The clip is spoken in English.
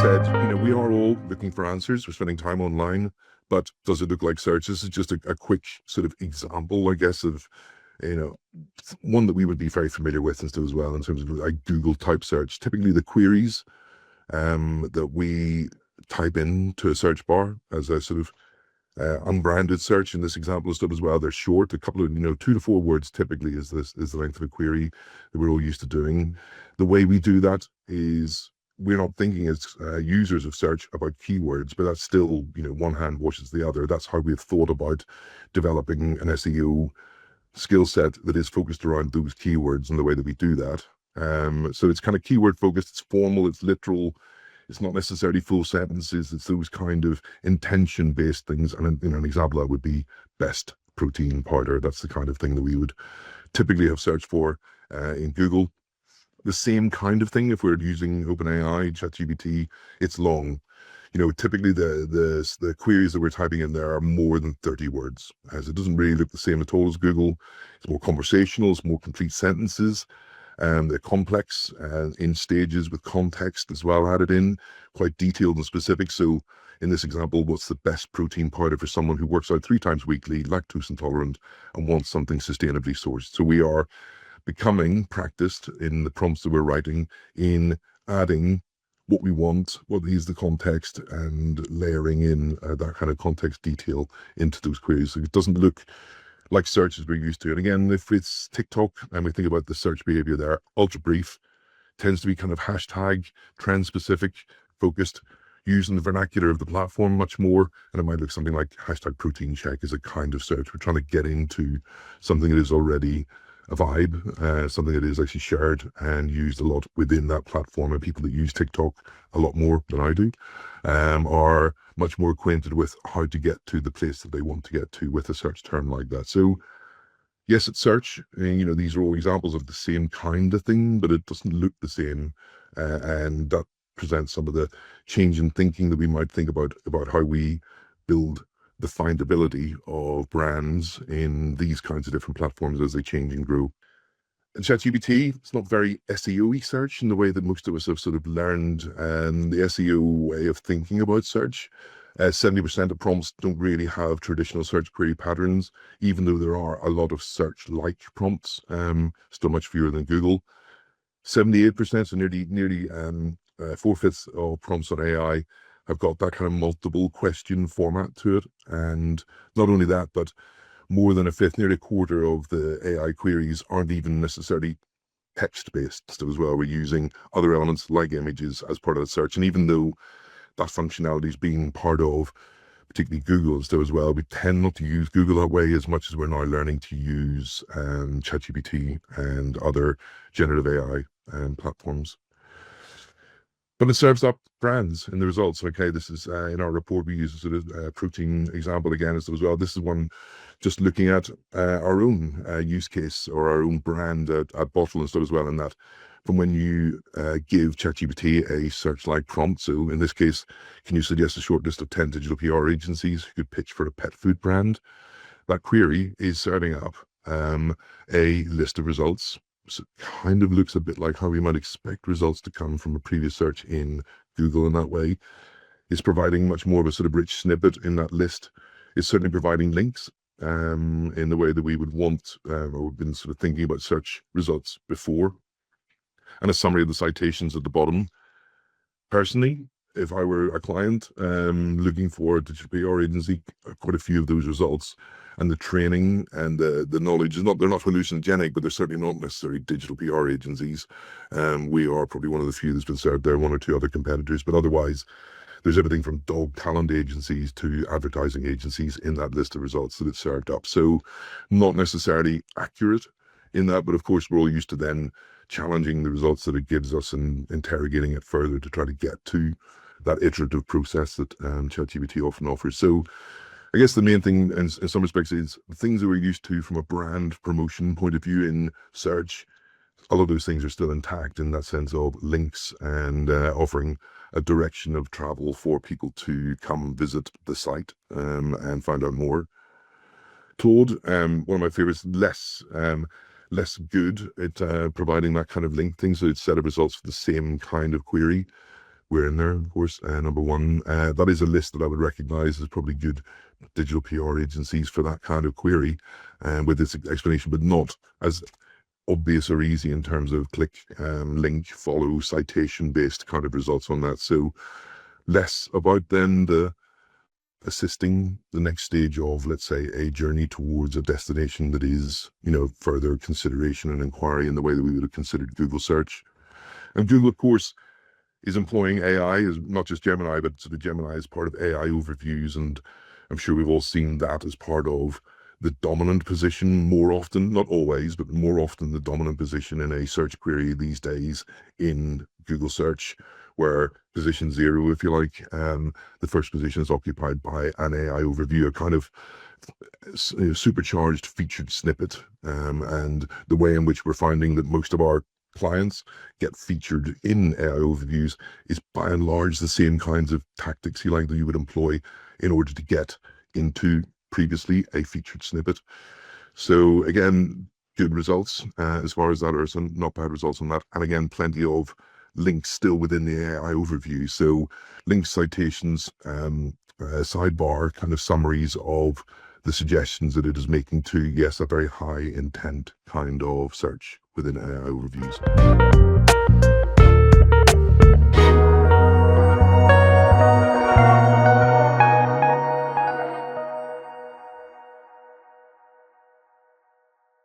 said, we are all looking for answers. We're spending time online, but does it look like search? This is just a quick sort of example, I guess, of, one that we would be very familiar with and stuff as well in terms of like Google type search. Typically the queries that we type into a search bar as a sort of unbranded search in this example and stuff as well. They're short, a couple of, 2 to 4 words typically is the length of a query that we're all used to doing. The way we do that is we're not thinking as users of search about keywords, but that's still, one hand washes the other. That's how we've thought about developing an SEO skill set that is focused around those keywords and the way that we do that. So it's kind of keyword focused, it's formal, it's literal, it's not necessarily full sentences, it's those kind of intention based things. And an example that would be best protein powder. That's the kind of thing that we would typically have searched for in Google. The same kind of thing if we're using OpenAI, ChatGPT, it's long. Typically the queries that we're typing in there are more than 30 words, as it doesn't really look the same at all as Google. It's more conversational, it's more complete sentences. They're complex in stages with context as well added in, quite detailed and specific. So in this example, what's the best protein powder for someone who works out 3 times weekly, lactose intolerant, and wants something sustainably sourced? So we are becoming practiced in the prompts that we're writing in adding what we want, what is the context, and layering in that kind of context detail into those queries. So it doesn't look like search as we're used to. And again, if it's TikTok and we think about the search behavior there, ultra brief, tends to be kind of hashtag, trend specific, focused, using the vernacular of the platform much more. And it might look something like hashtag protein check is a kind of search. We're trying to get into something that is already a vibe, something that is actually shared and used a lot within that platform. And people that use TikTok a lot more than I do are much more acquainted with how to get to the place that they want to get to with a search term like that. So yes, it's search, and these are all examples of the same kind of thing, but it doesn't look the same, and that presents some of the change in thinking that we might think about how we build the findability of brands in these kinds of different platforms as they change and grow. And ChatGPT, it's not very SEO-y search in the way that most of us have sort of learned the SEO way of thinking about search. 70% of prompts don't really have traditional search query patterns, even though there are a lot of search-like prompts, still much fewer than Google. 78%, so nearly 4/5 of prompts on AI have got that kind of multiple question format to it. And not only that, but more than 1/5, nearly 1/4 of the AI queries aren't even necessarily text-based. So as well, we're using other elements like images as part of the search. And even though that functionality is being part of particularly Google and stuff as well, we tend not to use Google that way as much as we're now learning to use ChatGPT and other generative AI platforms. But it serves up brands in the results. Okay, this is in our report, we use a sort of protein example again as well. This is one just looking at our own use case or our own brand at Bottle and stuff as well. In that, from when you give ChatGPT a search-like prompt. So in this case, can you suggest a short list of 10 digital PR agencies who could pitch for a pet food brand? That query is serving up a list of results. So it kind of looks a bit like how we might expect results to come from a previous search in Google in that way. It's providing much more of a sort of rich snippet in that list. It's certainly providing links in the way that we would want or we've been sort of thinking about search results before. And a summary of the citations at the bottom. Personally, if I were a client looking for a digital PR agency, quite a few of those results and the training and the knowledge, they're not hallucinogenic, but they're certainly not necessarily digital PR agencies. We are probably one of the few that's been served there, 1 or 2 other competitors, but otherwise there's everything from dog talent agencies to advertising agencies in that list of results that it's served up. So not necessarily accurate in that, but of course we're all used to then challenging the results that it gives us and interrogating it further to try to get to that iterative process that ChatGPT often offers. So I guess the main thing in some respects is the things that we're used to from a brand promotion point of view in search. A lot of those things are still intact in that sense of links and offering a direction of travel for people to come visit the site and find out more. Claude, one of my favorites, less good at providing that kind of link thing. So it's set of results for the same kind of query. we're in there, of course. Number one, that is a list that I would recognize as probably good digital PR agencies for that kind of query, with this explanation, but not as obvious or easy in terms of click, link, follow, citation based kind of results on that. So less about then the assisting the next stage of, let's say, a journey towards a destination that is, further consideration and inquiry in the way that we would have considered Google search. And Google, of course, is employing AI, is not just Gemini, but sort of Gemini is part of AI overviews. And I'm sure we've all seen that as part of the dominant position more often, not always, but more often the dominant position in a search query these days in Google search, where position 0, if you like, the first position is occupied by an AI overview, a kind of supercharged featured snippet, and the way in which we're finding that most of our clients get featured in AI overviews is by and large the same kinds of tactics you would employ in order to get into previously a featured snippet. So again, good results as far as that, or some not bad results on that. And again, plenty of links still within the AI overview. So link citations, sidebar kind of summaries of the suggestions that it is making to, yes, a very high intent kind of search within AI overviews.